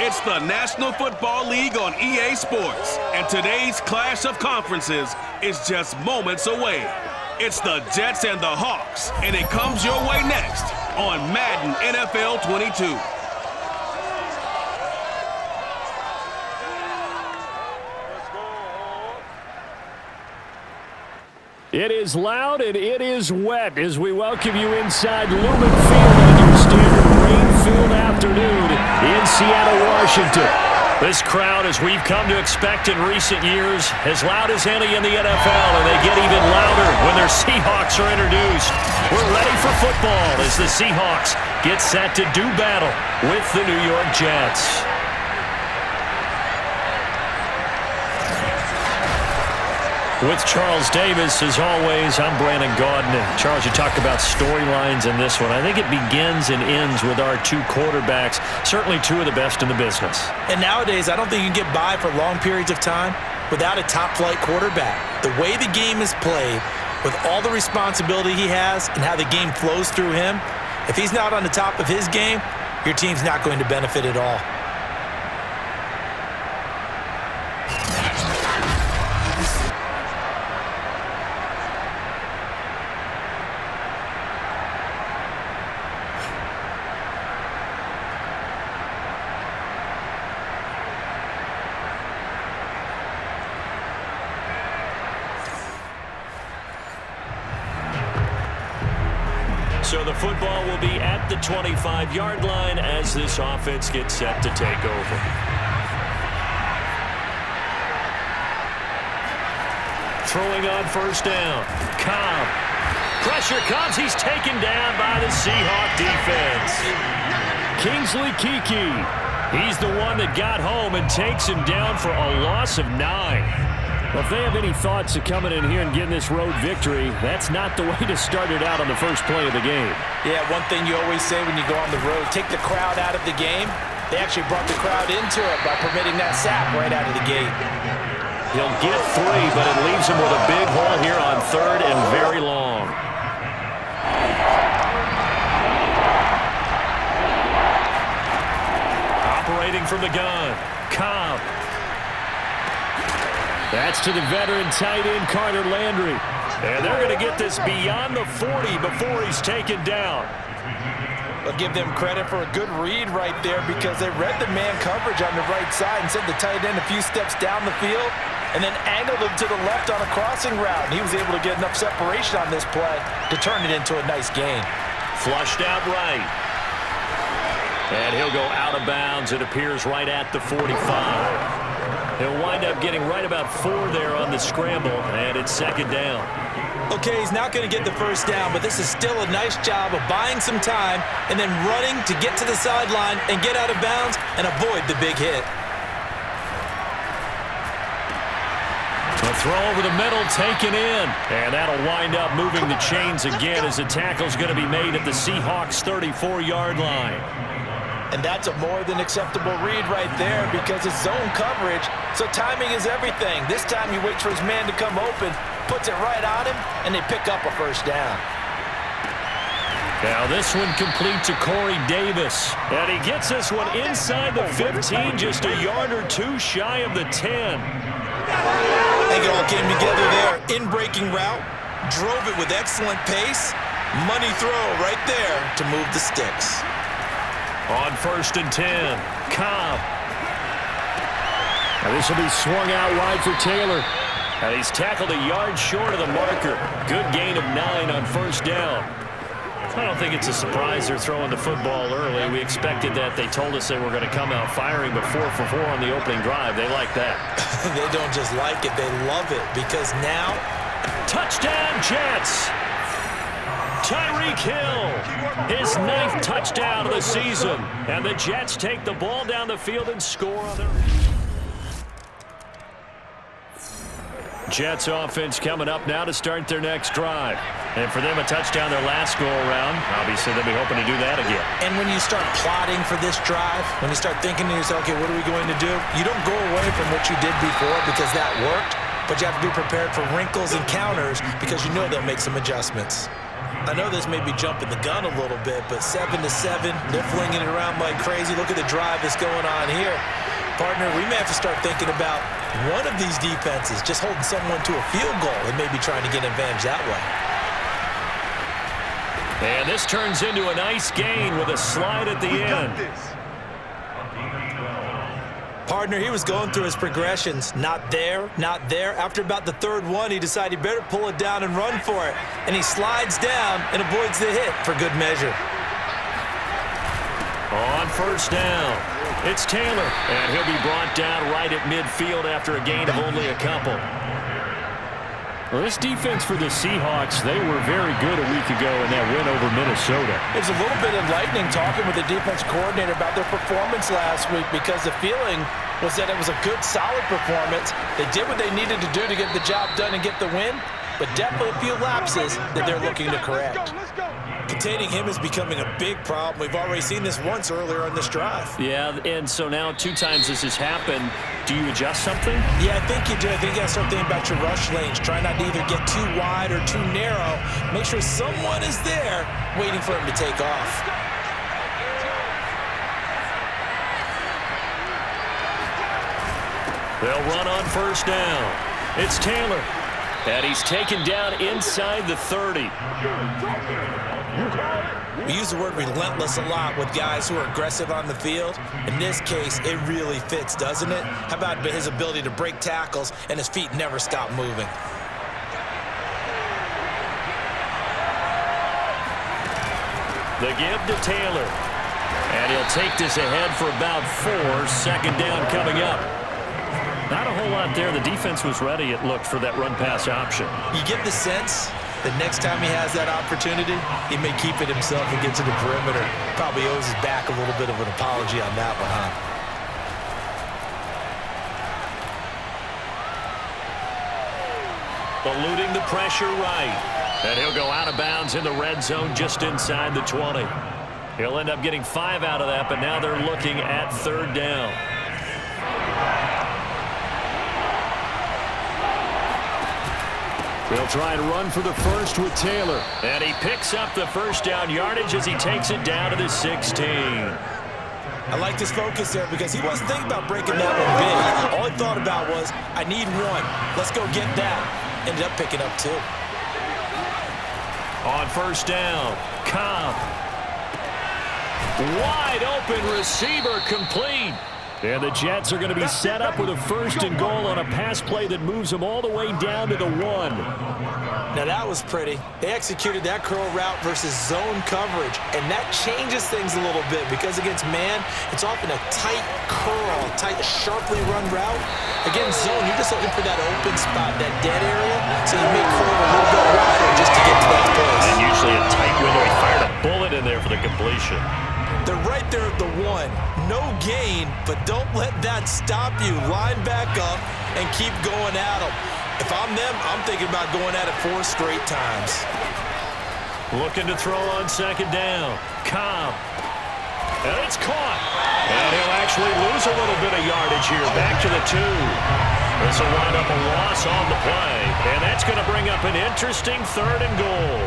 It's the National Football League on EA Sports, and today's clash of conferences is just moments away. It's the Jets and the Hawks, and it comes your way next on Madden NFL 22. It is loud and it is wet as we welcome you inside Lumen Field on your standard rain-filled afternoon in Seattle, Washington. This crowd, as we've come to expect in recent years, as loud as any in the NFL, and they get even louder when their Seahawks are introduced. We're ready for football as the Seahawks get set to do battle with the New York Jets. With Charles Davis, as always, I'm Brandon Gaudin. Charles, you talked about storylines in this one. I think it begins and ends with our two quarterbacks, certainly two of the best in the business. And nowadays, I don't think you can get by for long periods of time without a top-flight quarterback. The way the game is played, with all the responsibility he has and how the game flows through him, if he's not on the top of his game, your team's not going to benefit at all. So the football will be at the 25-yard line as this offense gets set to take over. Throwing on first down. Cobb. Pressure comes. He's taken down by the Seahawk defense. Kingsley Keke. He's the one that got home and takes him down for a loss of 9. Well, if they have any thoughts of coming in here and getting this road victory, that's not the way to start it out on the first play of the game. Yeah, one thing you always say when you go on the road, take the crowd out of the game. They actually brought the crowd into it by permitting that sack right out of the gate. He'll get 3, but it leaves him with a big hole here on third and very long. Operating from the gun, Cobb. That's to the veteran tight end, Carter Landry. And they're going to get this beyond the 40 before he's taken down. I'll give them credit for a good read right there because they read the man coverage on the right side and sent the tight end a few steps down the field and then angled him to the left on a crossing route. And he was able to get enough separation on this play to turn it into a nice gain. Flushed out right. And he'll go out of bounds, it appears, right at the 45. He'll wind up getting right about 4 there on the scramble, and it's second down. Okay, he's not going to get the first down, but this is still a nice job of buying some time and then running to get to the sideline and get out of bounds and avoid the big hit. A throw over the middle, taken in, and that'll wind up moving the chains again as the tackle's going to be made at the Seahawks' 34-yard line. And that's a more than acceptable read right there because it's zone coverage, so timing is everything. This time he waits for his man to come open, puts it right on him, and they pick up a first down. Now this one complete to Corey Davis. And he gets this one inside the 15, just a yard or 2 shy of the 10. I think it all came together there. In-breaking route, drove it with excellent pace. Money throw right there to move the sticks. On first and 10, Cobb. Now this will be swung out wide for Taylor. And he's tackled a yard short of the marker. Good gain of 9 on first down. I don't think it's a surprise they're throwing the football early. We expected that. They told us they were going to come out firing, but 4 for 4 on the opening drive. They like that. They don't just like it, they love it because now... Touchdown, Jets! Tyreek Hill, his 9th touchdown of the season. And the Jets take the ball down the field and score on their... Jets offense coming up now to start their next drive. And for them, a touchdown their last go-around. Obviously, they'll be hoping to do that again. And when you start plotting for this drive, when you start thinking to yourself, okay, what are we going to do? You don't go away from what you did before because that worked, but you have to be prepared for wrinkles and counters because you know they'll make some adjustments. I know this may be jumping the gun a little bit, but 7-7, they're flinging it around like crazy. Look at the drive that's going on here. Partner, we may have to start thinking about one of these defenses just holding someone to a field goal and maybe trying to get an advantage that way. And this turns into a nice gain with a slide at the end. Partner, he was going through his progressions. Not there, not there. After about the third one, he decided he better pull it down and run for it. And he slides down and avoids the hit for good measure. On first down, it's Taylor. And he'll be brought down right at midfield after a gain of only a couple. Well, this defense for the Seahawks, they were very good a week ago in that win over Minnesota. It was a little bit enlightening talking with the defense coordinator about their performance last week because the feeling was that it was a good, solid performance. They did what they needed to do to get the job done and get the win, but definitely a few lapses that they're looking to correct. Containing him is becoming a big problem. We've already seen this once earlier on this drive. Yeah, and so now 2 times this has happened. Do you adjust something? Yeah, I think you do. I think you got to start thinking about your rush lanes. Try not to either get too wide or too narrow. Make sure someone is there waiting for him to take off. They'll run on first down. It's Taylor. And he's taken down inside the 30. We use the word relentless a lot with guys who are aggressive on the field. In this case, it really fits, doesn't it? How about his ability to break tackles and his feet never stop moving? The give to Taylor. And he'll take this ahead for about 4. Second down coming up. Not a whole lot there. The defense was ready, it looked, for that run-pass option. You get the sense that next time he has that opportunity, he may keep it himself and get to the perimeter. Probably owes his back a little bit of an apology on that one, huh? Eluding the pressure right. And he'll go out of bounds in the red zone just inside the 20. He'll end up getting 5 out of that, but now they're looking at third down. They'll try and run for the first with Taylor. And he picks up the first down yardage as he takes it down to the 16. I like his focus there because he wasn't thinking about breaking that one big. All he thought about was, I need one. Let's go get that. Ended up picking up 2. On first down, Cobb. Wide open receiver complete. And the Jets are going to be set up with a first and goal on a pass play that moves them all the way down to the 1. Now that was pretty. They executed that curl route versus zone coverage, and that changes things a little bit because against man, it's often a tight curl, tight, sharply run route. Against zone, you're just looking for that open spot, that dead area, so you may curl a little bit wider just to get to that place. And usually a tight window. He fired a bullet in there for the completion. They're right there at the 1. No gain, but don't let that stop you. Line back up and keep going at them. If I'm them, I'm thinking about going at it 4 straight times. Looking to throw on second down. Cobb. And it's caught. And he'll actually lose a little bit of yardage here. Back to the 2. This will wind up a loss on the play. And that's going to bring up an interesting third and goal.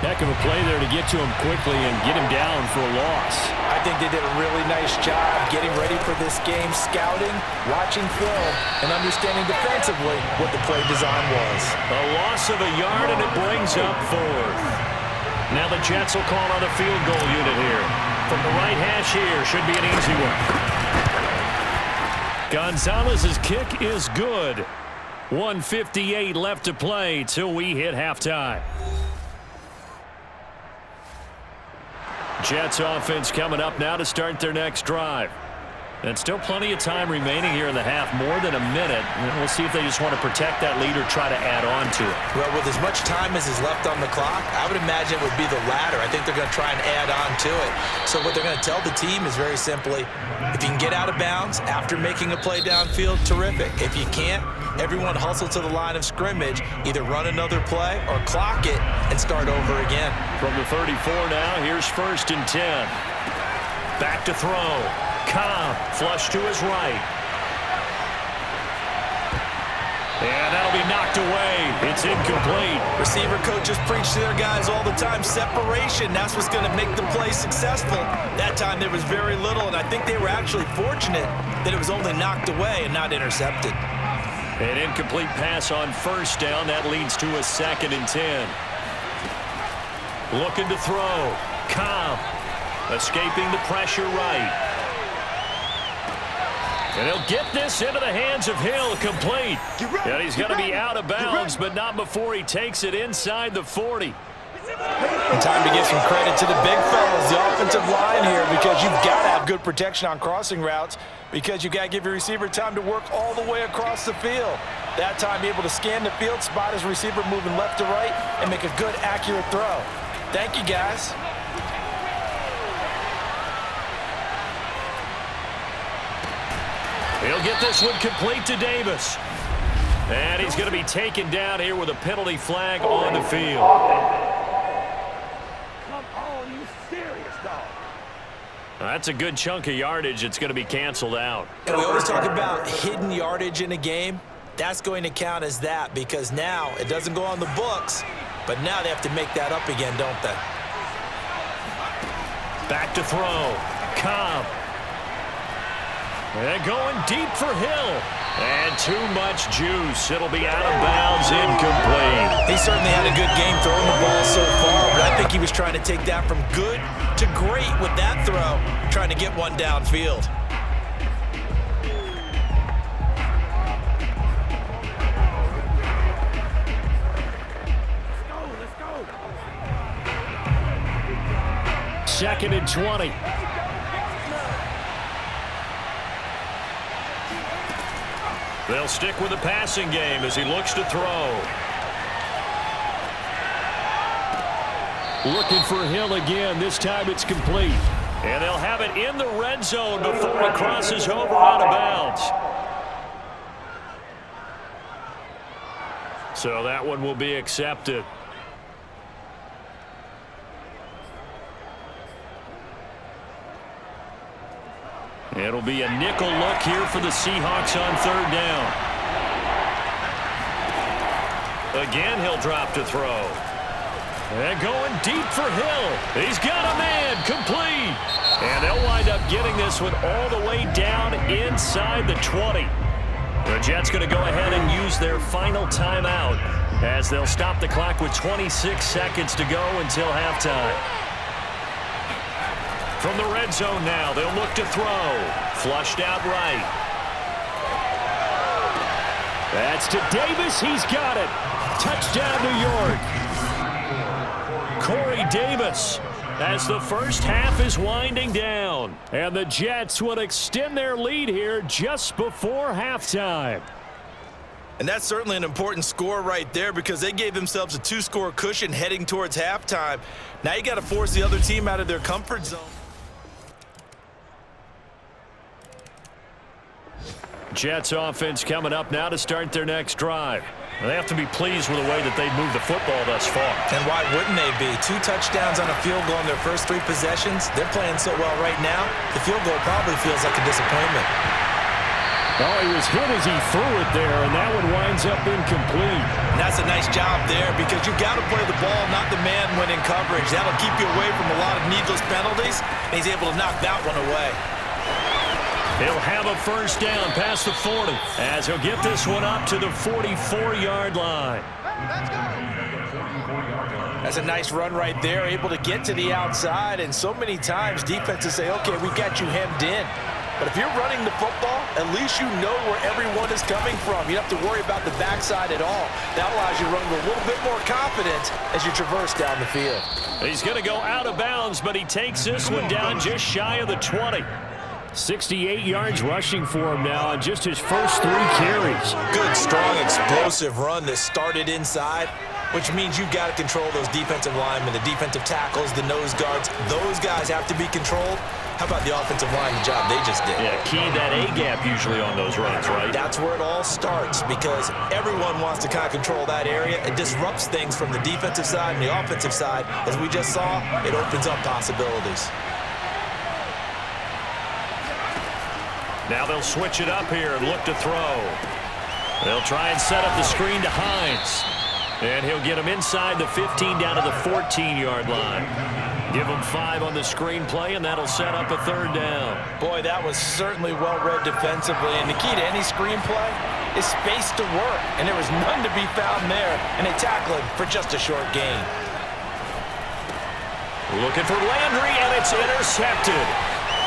Heck of a play there to get to him quickly and get him down for a loss. I think they did a really nice job getting ready for this game, scouting, watching film, and understanding defensively what the play design was. A loss of a yard, and it brings up 4th. Now the Jets will call on a field goal unit here. From the right hash here, should be an easy one. Gonzalez's kick is good. 1:58 left to play till we hit halftime. Jets offense coming up now to start their next drive. And still plenty of time remaining here in the half, more than a minute. And we'll see if they just want to protect that lead or try to add on to it. Well, with as much time as is left on the clock, I would imagine it would be the latter. I think they're going to try and add on to it. So what they're going to tell the team is very simply, if you can get out of bounds after making a play downfield, terrific. If you can't, everyone hustle to the line of scrimmage, either run another play or clock it and start over again. From the 34 now, here's 1st and 10. Back to throw. Cobb, flush to his right. And that'll be knocked away. It's incomplete. Receiver coaches preach to their guys all the time, separation. That's what's going to make the play successful. That time there was very little, and I think they were actually fortunate that it was only knocked away and not intercepted. An incomplete pass on first down. That leads to a 2nd and 10. Looking to throw. Cobb escaping the pressure right. And he'll get this into the hands of Hill, complete. And he's going to be out of bounds, but not before he takes it inside the 40. And time to give some credit to the big fellas, the offensive line here, because you've got to have good protection on crossing routes, because you've got to give your receiver time to work all the way across the field. That time, able to scan the field, spot his receiver moving left to right, and make a good, accurate throw. Thank you, guys. He'll get this one complete to Davis. And he's going to be taken down here with a penalty flag on the field. Come on, you serious, dog? That's a good chunk of yardage. It's going to be canceled out. And we always talk about hidden yardage in a game. That's going to count as that, because now it doesn't go on the books, but now they have to make that up again, don't they? Back to throw. Cobb. And going deep for Hill. And too much juice. It'll be out of bounds, incomplete. He certainly had a good game throwing the ball so far, but I think he was trying to take that from good to great with that throw, trying to get one downfield. Let's go. 2nd and 20. They'll stick with the passing game as he looks to throw. Looking for Hill again. This time it's complete. And they'll have it in the red zone before it crosses over out of bounds. So that one will be accepted. It'll be a nickel look here for the Seahawks on 3rd down. Again, he'll drop to throw. And going deep for Hill. He's got a man, complete. And they'll wind up getting this one all the way down inside the 20. The Jets going to go ahead and use their final timeout as they'll stop the clock with 26 seconds to go until halftime. From the red zone now, they'll look to throw. Flushed out right. That's to Davis. He's got it. Touchdown, New York. Corey Davis as the first half is winding down. And the Jets will extend their lead here just before halftime. And that's certainly an important score right there, because they gave themselves a 2-score cushion heading towards halftime. Now you got to force the other team out of their comfort zone. Jets offense coming up now to start their next drive. They have to be pleased with the way that they've moved the football thus far. And why wouldn't they be? 2 touchdowns on a field goal in their first 3 possessions. They're playing so well right now, the field goal probably feels like a disappointment. Oh, he was hit as he threw it there, and that one winds up incomplete. And that's a nice job there, because you've got to play the ball, not the man when in coverage. That'll keep you away from a lot of needless penalties, and he's able to knock that one away. He'll have a first down past the 40 as he'll get this one up to the 44-yard line. That's a nice run right there, able to get to the outside, and so many times defenses say, okay, we've got you hemmed in. But if you're running the football, at least you know where everyone is coming from. You don't have to worry about the backside at all. That allows you to run with a little bit more confidence as you traverse down the field. He's going to go out of bounds, but he takes this one down just shy of the 20. 68 yards rushing for him now on just his first 3 carries. Good, strong, explosive run that started inside, which means you've got to control those defensive linemen, the defensive tackles, the nose guards. Those guys have to be controlled. How about the offensive line, the job they just did? Yeah, key that A-gap usually on those runs, right? That's where it all starts, because everyone wants to kind of control that area. It disrupts things from the defensive side and the offensive side. As we just saw, it opens up possibilities. Now they'll switch it up here and look to throw. They'll try and set up the screen to Hines. And he'll get him inside the 15 down to the 14-yard line. Give him 5 on the screenplay, and that'll set up a 3rd down. Boy, that was certainly well-read defensively. And the key to any screenplay is space to work. And there was none to be found there. And they tackle him for just a short gain. Looking for Landry, and it's intercepted.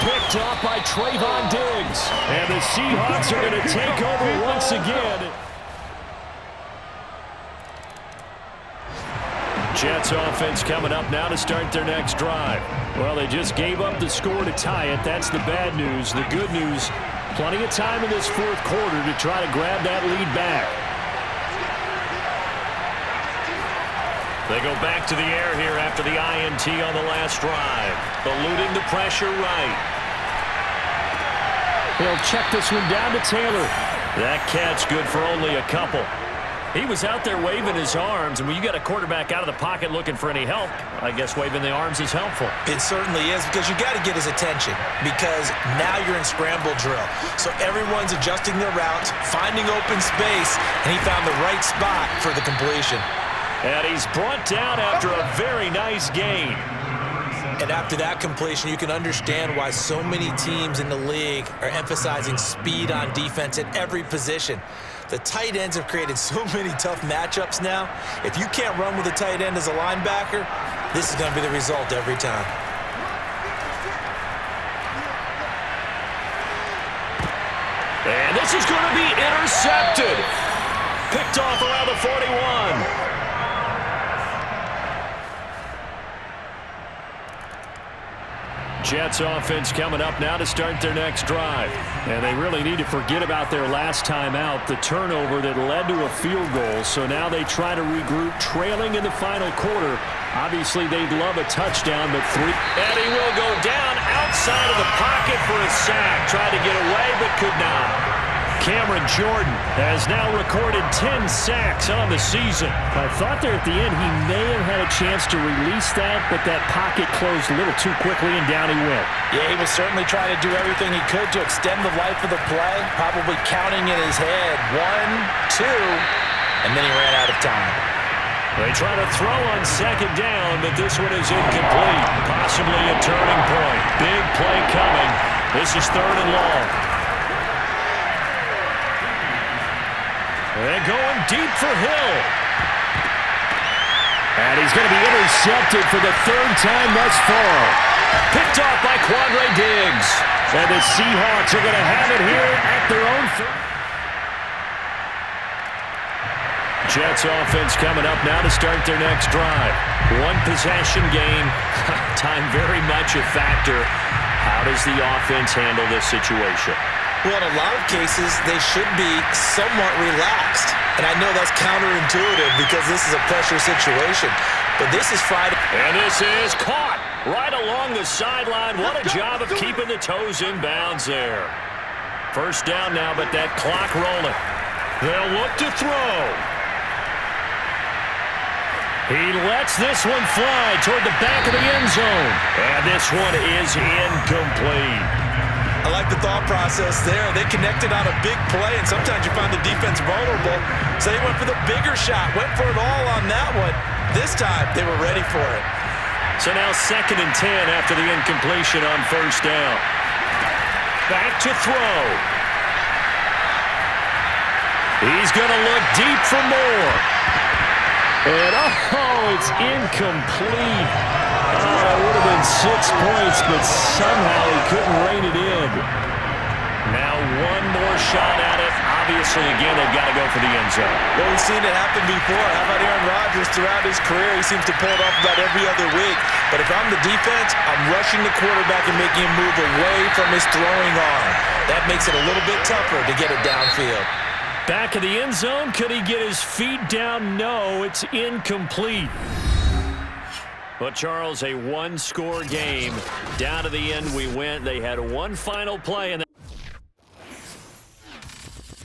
Picked off by Trayvon Diggs. And the Seahawks are going to take over once again. Jets offense coming up now to start their next drive. Well, they just gave up the score to tie it. That's the bad news. The good news, plenty of time in this 4th quarter to try to grab that lead back. They go back to the air here after the INT on the last drive. Eluding the pressure right. He'll check this one down to Taylor. That catch good for only a couple. He was out there waving his arms, and when you got a quarterback out of the pocket looking for any help, I guess waving the arms is helpful. It certainly is, because you got to get his attention, because now you're in scramble drill. So everyone's adjusting their routes, finding open space, and he found the right spot for the completion. And he's brought down after a very nice gain. And after that completion, you can understand why so many teams in the league are emphasizing speed on defense at every position. The tight ends have created so many tough matchups now. If you can't run with a tight end as a linebacker, this is going to be the result every time. And this is going to be intercepted. Picked off around the 41. Jets offense coming up now to start their next drive. And they really need to forget about their last time out, the turnover that led to a field goal. So now they try to regroup, trailing in the final quarter. Obviously, they'd love a touchdown, but 3. And he will go down outside of the pocket for a sack. Tried to get away, but could not. Cameron Jordan has now recorded 10 sacks on the season. I thought there at the end he may have had a chance to release that, but that pocket closed a little too quickly, and down he went. Yeah, he was certainly trying to do everything he could to extend the life of the play, probably counting in his head 1, 2, and then he ran out of time. They try to throw on 2nd down, but this one is incomplete. Possibly a turning point. Big play coming. This is 3rd and long. And going deep for Hill. And he's going to be intercepted for the 3rd time thus far. Picked off by Quandre Diggs. And the Seahawks are going to have it here at their own 30. Jets offense coming up now to start their next drive. 1 possession game. Time very much a factor. How does the offense handle this situation? Well, in a lot of cases, they should be somewhat relaxed. And I know that's counterintuitive because this is a pressure situation. But this is Friday. And this is caught right along the sideline. What a job of keeping the toes in bounds there. 1st down now, but that clock rolling. They'll look to throw. He lets this one fly toward the back of the end zone. And this one is incomplete. I like the thought process there. They connected on a big play, and sometimes you find the defense vulnerable. So they went for the bigger shot, went for it all on that one. This time, they were ready for it. So now 2nd and 10 after the incompletion on 1st down. Back to throw. He's going to look deep for more. And, it's incomplete. That would have been 6 points, but somehow he couldn't rein it in. Now 1 more shot at it. Obviously, again, they've got to go for the end zone. Well, we've seen it happen before. How about Aaron Rodgers throughout his career? He seems to pull it off about every other week. But if I'm the defense, I'm rushing the quarterback and making him move away from his throwing arm. That makes it a little bit tougher to get it downfield. Back of the end zone. Could he get his feet down? No, it's incomplete. But, Charles, a 1-score game. Down to the end we went. They had 1 final play. And